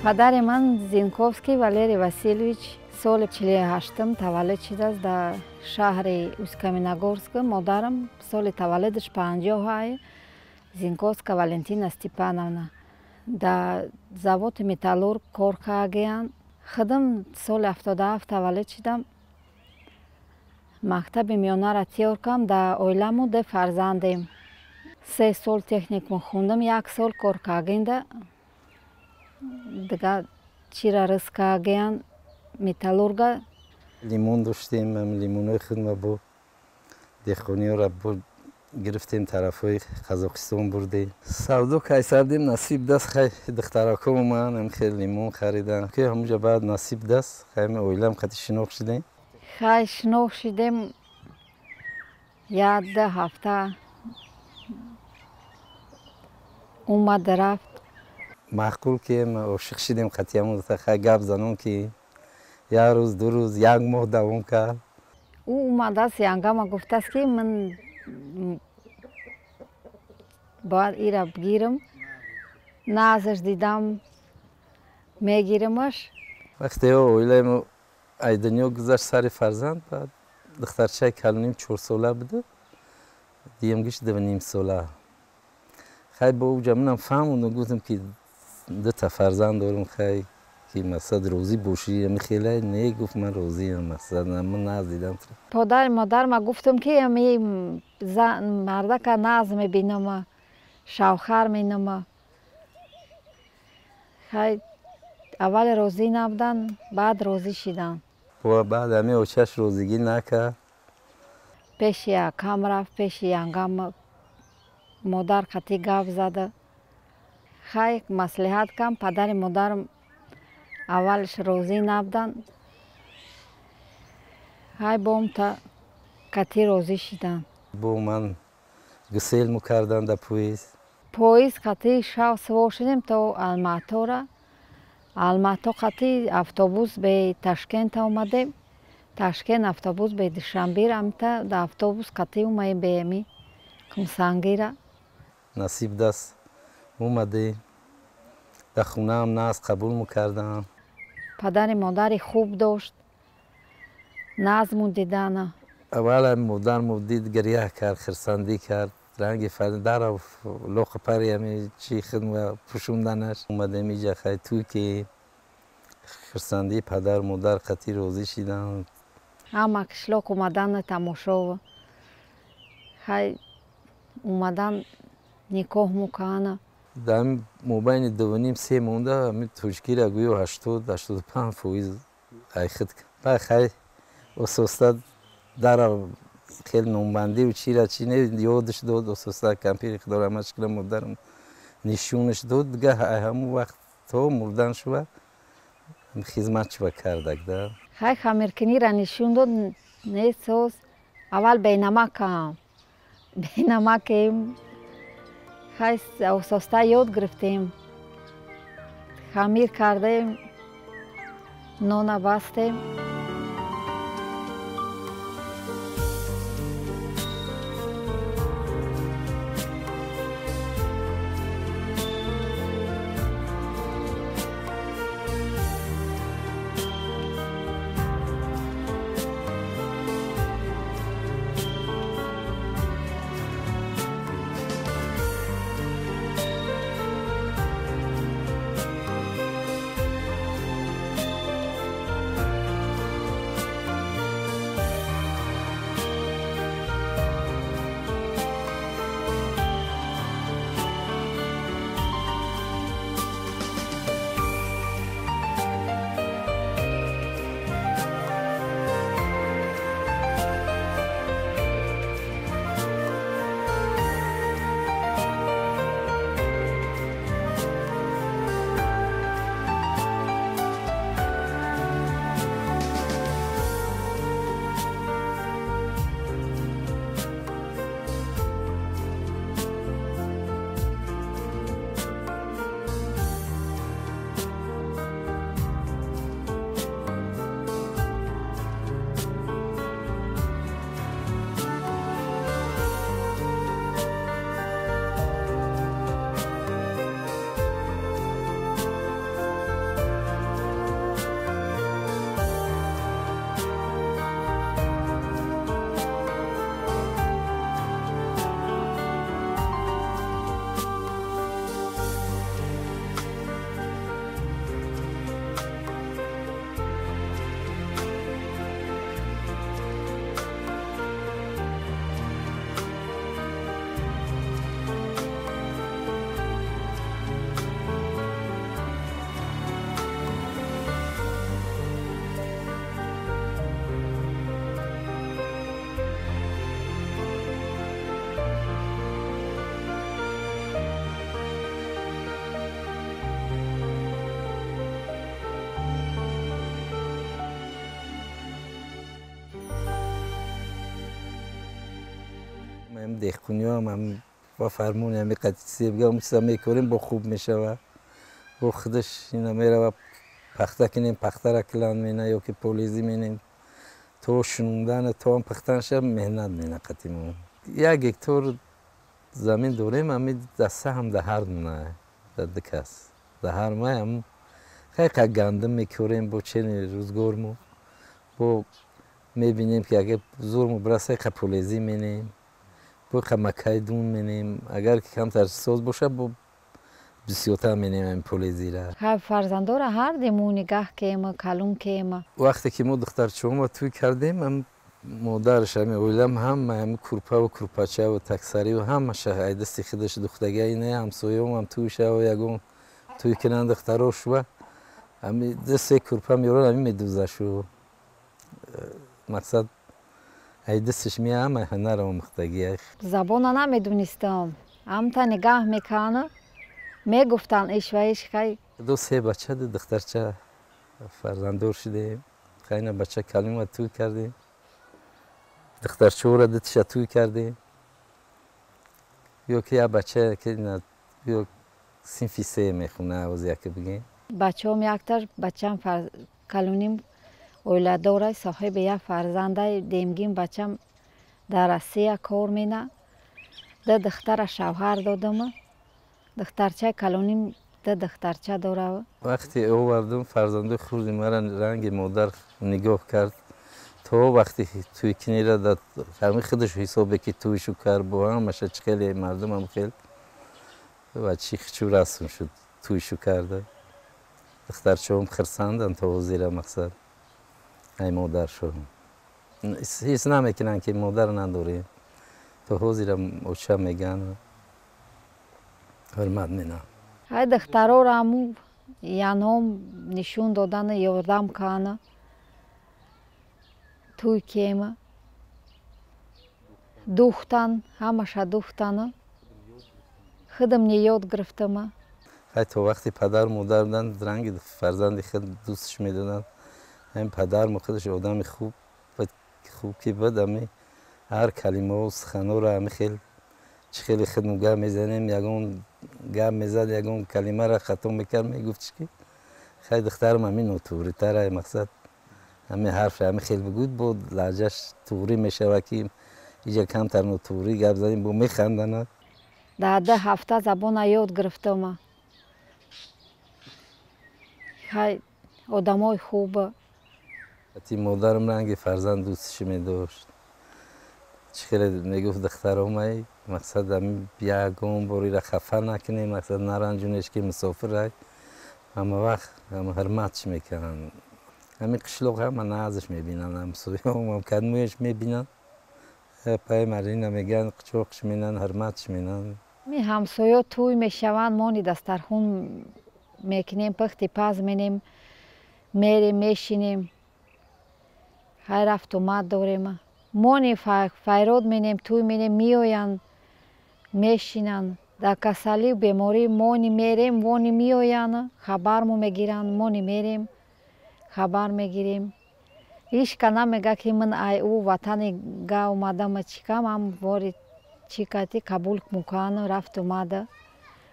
падари ман Зинковский Валерий Васильевич соли 48-м таваллуд шудааст дар шаҳри Усть-Каменогорск. Модарам соли таваллудаш 50 Зинковская Валентина Степановна. Дар заводи металлург кор кардем. Худам соли 77 таваллуд шудам. Мактаби миёнара тиёр кардам. Дар оиламу ду фарзандем. 3 сол техникум хондам, 1 сол кор кардем. Дигар чира рис кардем металлурга. Лимон доштем, лимонои худро бо деҳқониёро гирифтем, тарафҳои Қазоқистон бурдем. Савдо кайсардем, насиб даст, хай духтаракам омаданд, хеле лимон хариданд. Ки ҳамуҷа баъд насиб даст, хай оилам қати шинох шудем. Хай шинох шудем, 1-2 ҳафта омад рафт. Маъқул кем, ошиқ шудем қати ҳамон духтар, хай гап занон ки 1 рӯз, 2 рӯз, 1 моҳ давом кард. Ӯ омадааст янгама гуфтааст ки ман бояд ира бигирам. Назаш дидам, мегирамаш. Вақте оилаи мо аз дунё гузашт сари фарзанд, баъд духтарчаи калоним 4 сола буд, диям гишт 2.5 сола. Хай бо уҷа манам фаҳмондам, гуфтам ки 2 та фарзанд дорам, хай ки мақсад розӣ бошӣ. Михелай не гуфт ман розиам, мақсад ман наздидам. Падари модарма гуфтам ки ами мардака наз мебинама, шавхар менама. Хай аввал розӣ набуданд, баъд розӣ шуданд. Баъд ҳами очаш розигӣ накард. Пеши акам рафт, пеши янгам модар қатӣ гап зада. Хай маслиҳат кардам, падари модарам аввалаш розӣ набуданд. Хай бомта қатӣ розӣ шуданд. Бо ман гусел мекарданд дар поезд. Поезд қатӣ шав сувор шудем то Алматора. Алмато қатӣ автобус бе Ташкент омадем. Ташкент автобус бе Душанбе рамта. Дар автобус қатӣ омадем бе ами Кумсангира. Насиб даст омадем. Дар хонаам наз қабул мекардам. Падари модари хуб дошт. Назму дидана. Аввал модармо дид, гирьяҳ кард, хирсандӣ кард. Ранги дарав лоқи пари ами чи хидма пӯшонданаш. Омадем инҷа, хай тӯй ки хирсандии падар модар қатӣ розӣ шуданд. Ҳама қишлоқ омаданд тамошо. Хай омадан никоҳ мекарданд. Дар мобайни 2.5-3 монда ами тоҷикиро гӯё 80-85% айхид кард. Баъд хай ососта дарав хеле номбандию чира чи не ёдаш дод, ососта компютер дорам шкла модарам нишонаш дод. Дигар ҳамон вақт то мурдан шуда хизматчива кардак да. Хай хамиркунира нишон дод, не сос. Аввал бенамак кардам. Бенамак кардем. Хай ососта ёд гирифтем. Хамир кардем. Нона бастем. دهقونی هم با فرمون همی قطعی سیبگاه هم چیزا میکاریم با خوب میشه با خودش اینا میره و پخته کنیم پخته را کلان مینه یا که پولیزی مینیم تو شنوندن تو هم پختن شب مهنت مینه قطعیمون 1 هکتار زمین داریم همی دسته هم ده هر دونه ده کس ده هر ماه هم خیلی گندم میکاریم با چین روزگارمو با میبینیم که اگه زورمو برسه خیلی پولیزی مینیم با خیلی مکای دون مینیم اگر که کمتر ساز باشه با بسیارتر مینیم این پولیزی را خیلی فرزندو را هر دیمو نگاه کیم کلون کیم وقتی که ما دخترچه‌مو توی کردیم هم مادرش هم اویلم هم کرپا و کرپاچه و تکسری و همش های دستی خودش دختگی اینه همسایه‌ام هم تویشه و یگون توی کنن دختراش و همی دستی کرپا میارن همی میدوزه شو مقصد ای دستش میه همه هنر و مختگی زبان نمیدونستم تا نگاه میکنه میگفتن ایش و ایش خیلی 2-3 بچه دخترچه فرزندور شدیم خیلی بچه کلیم توی کردیم دخترچه را دتش توی کردیم یا که یه بچه که یا صنفی 3 میخونه از یکی بگیم بچه هم یکتر بچه هم کلونیم اویله داره صاحب یک فرزنده دیمگیم بچه هم در روسیه کار مینه ده دختر شوهر دادم دخترچه کلونیم ده دخترچه داره وقتی آوردم فرزنده خود مرا رنگ مادر نگاه کرد تو وقتی توی کنی را داد همه خودش حسابه که تویشو کرد با همش خیلی مردم هم خیلی و چی خچو رسم شد تویشو کرده دخترچه هم خرسندن تا زیر مقصد ای مادر شد هیچ نمیکنن که مادر نداری تا زیر اوچه میگن حرمت مینن های دخترها را همو یعنی نشون دادن یاردم کنه توی کیمه دوختن همش دوختن خودم نیاد گرفتم تا وقتی پدر مادر بودن رنگ فرزند خود دوستش میدادن همین پدر خودش آدم خوب که بود همی هر کلمه و سخنو را همی خیلی خودمو گم میزنیم یگون گم میزد یگون کلمه را ختم میکرد میگفتش که خیلی دخترم همین نوتوری تره مقصد همین حرف همین خیلی بگود بود لحجهش توری میشه و که اینجا کمتر نوتوری گپ زدیم با میخندن 10 هفته زبان یاد گرفتم خیلی آدمای خوبه مادرم رنگ فرزند دوستش میداشت خیلی میگفت دخترم مقصد همین بیاگم باری را خفه نکنیم مقصد نرنجونش که مسافر رای همه وقت همه حرمتش میکنن همین قشلوق همه نازش میبینن همسوی هم کدمویش میبینن پای مرین میگن قچوقش مینن حرمتش مینن می همسایه توی میشوند مانی دسترخون میکنیم پختی پز مینیم میریم میشینیم های رفت اومد داریم مانی فیراد مینیم توی مینیم میوین میشینن در کسلی و بیماری مانی میریم وانی میوین خبرمو میگیرن مانی میریم خبر میگیریم هیچ که نمیگه که من ای او وطن گه اومدم چیکم هم واری چیکتی قبول میکنه رفت اومده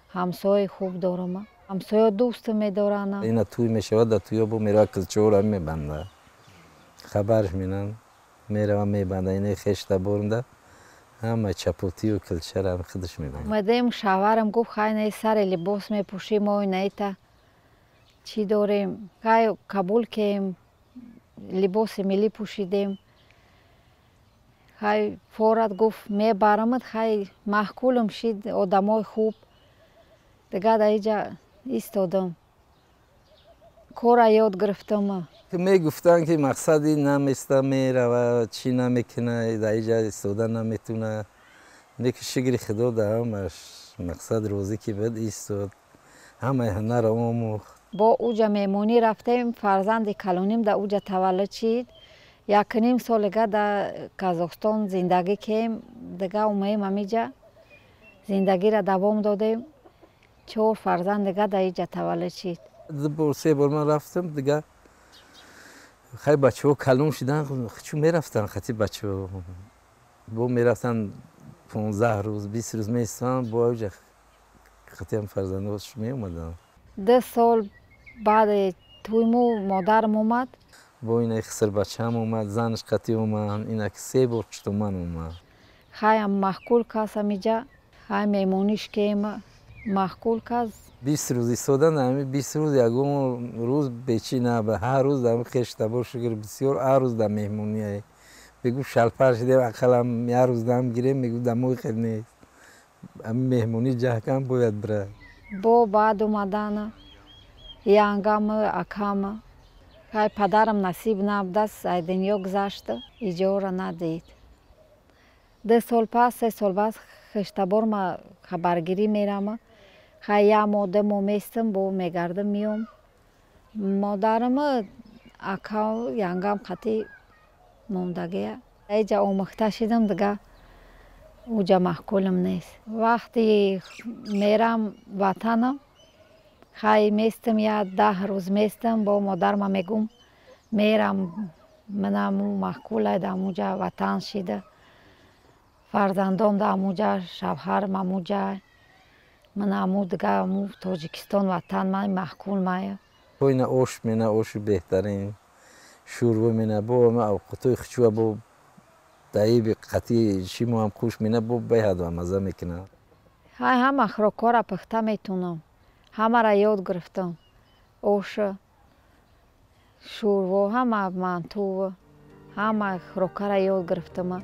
همسایه خوب دارم همسایه دوست میدارن اینا توی میشود در توی با میره کلچور هم میبنده خبرش مینن میره و میبنده اینه خشت برنده همه چپوتی و کلچر هم خودش میبنده اومدیم شوهرم گفت خیلی سر لباس میپوشیم و نیتا چی داریم خیلی قبول کردیم لباس ملی پوشیدیم خیلی فورت گفت میبرمت خیلی محکولم شد آدمای خوب دیگه در اینجا ایستادم کار یاد گرفتم که میگفتن که مقصدی نمیسته میره و چی نمیکنه در اینجا ایستادن نمیتونه نیک شگری خدا در همش مقصد روزی که بد ایستاد همه هنر آموخت با اوجا میمونی رفتیم فرزند کلونیم در اوجا تولد شد 1.5 سالگه در کازاخستان زندگی کردیم دیگه اومدیم همیجا زندگی را دوام دادیم 4 فرزند دیگه در اینجا تولد شد 2 بار من رفتم دیگه خیلی بچه ها کلون شدن چون میرفتن خطی بچه ها با میرفتن 15 روز 20 روز میستان با اوج خطیم فرزندانش می اومدن. 2 سال بعد تویمو مادرم اومد. با این خسر بچه‌م اومد، زنش قطعی اومد، این 3 بار پشت من اومد. خواهیم محکول کس همیجا، خواهیم میمونیش که محکول کس. 20 روز ایستادن همین 20 روز یکم روز بچی نه به هر روز دم خشت تبار شگر بسیار هر روز دم مهمونیه بگو شلپر شده اقلم یه روز دم گیره میگو دموی خیلی نیست همین مهمونی جهکم باید بره. با بعد اومدن ینگم اکام خواهی پدرم نصیب نبودست ای دنیا گذشته ایجا را ندید. 2 سال پس 3 سال بعد خشتبار ما خبرگیری میرم. خواهی یه ماده ما میستم با میگردم میام. مادرم اکا ینگم خطی موندگیه. ایجا اومخته شدم دیگه اوجا محکولم نیست. وقتی میرم وطنم خواهی میستم یا 10 روز میستم با مادرم میگم میرم منم محکوله دموجا وطن شده فرزندان دموجا شوهرم اموجا من امو دیگه امو تاجیکستان وطن من محکول مایه. با این آش مینه آش بهترین شوربه مینه با ما قطعی خچوه با دایب قطعی چی ما هم خوش مینه با باید و مزه میکنه. های همه خوراکا را پخته میتونم. همه را یاد گرفتم. آش شوربه همه منتو همه خوراکا را یاد گرفتم.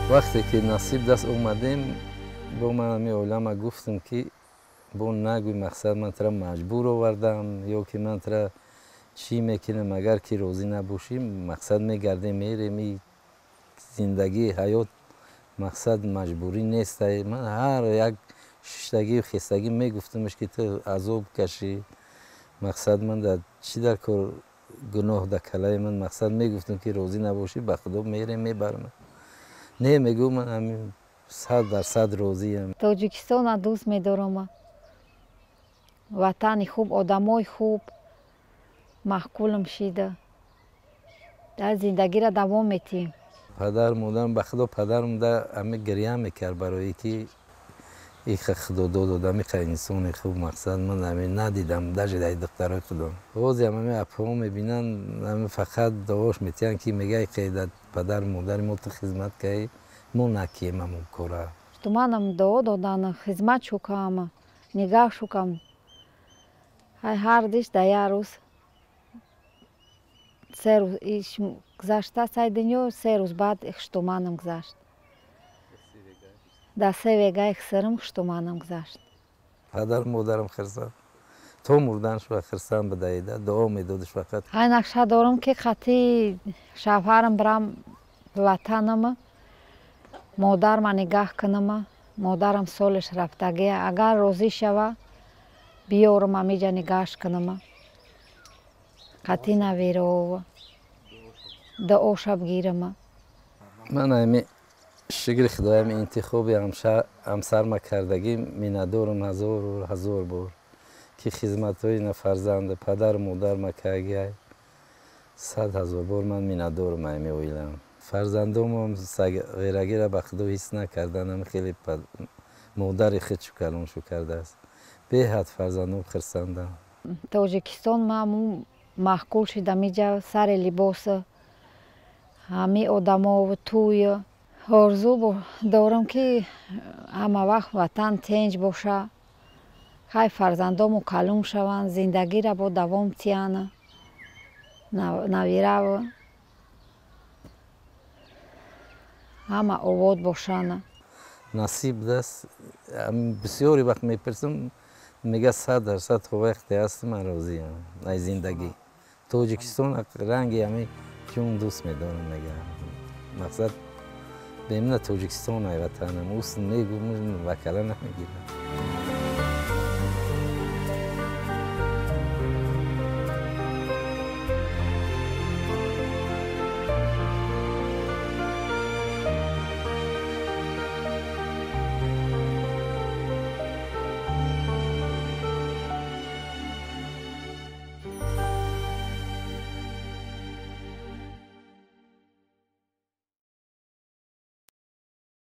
وقتی که نصیب دست اومدیم با من همی علما گفتم که با نگوی مقصد من ترا مجبور آوردم یا که من ترا چی میکنم اگر که راضی نباشیم مقصد میگردیم میریم زندگی حیات مقصد مجبوری نیست. من هر یک ششتگی و خستگی میگفتمش که تو عذاب کشی مقصد من در چی در کار گناه در کلای من مقصد میگفتم که راضی نباشی به خدا میریم میبرم نه میگو من همین 100% راضیم. تاجیکستان دوست میدارم وطن خوب آدمای خوب محکولم شده در زندگی را دوام میتیم. پدر مادرم به خدا پدرم در همه گریه میکرد برای که ای خدا داده می خیلی انسان خوب مقصد من همین ندیدم در جای دخترای خدا روزی همه اپا میبینن همه فقط دعاش میتین که میگه که پدر مادر ما تو خدمت که ما نکیم همون کاره تو منم دعا دادن خدمت شکم نگاه شکم هر دیش در روز 3 روز ایش گذشته 3 دنیا 3 روز بعد اخشتومانم گذشت در 3 ویگه اخسرم اخشتومانم گذشت پدر مادرم خرسان تو مردنش و خرسان بدهیده دعا میدادش فقط های نقشه دارم که خطی شوهرم برم وطنم مادرم نگاه کنم مادرم سالش رفتگی اگر راضی شوه بیارم همیجا نگاهش کنم خطی نویره دعا شب گیرم من همی شکر خدایم انتخابی همسر ما کردگی میندارم 1000 بار که خدمت های اینا فرزند پدر و مادر ما کردگی 100,000 بار من میندارم همی اویلم فرزندم هم غیرگی را به خدا حس نکردن هم خیلی مادر خود شو کلون شو کرده است به حد فرزندم خرسندم تاجیکستان ما محکول شدم اینجا سر لباس همه آدما و توی آرزو دارم که همه وقت وطن تنج باشه خیلی فرزندامو کلون شوند زندگی را با دوام تیانه نویره همه آباد باشن نصیب دست بسیاری وقت میپرسم میگه 100% وقتی هست من راضی ام از زندگی تاجیکستان رنگی همی چون دوست میدارم میگه مقصد بمینه تاجیکستان ای وطنم اوست میگم وکله نمیگیرم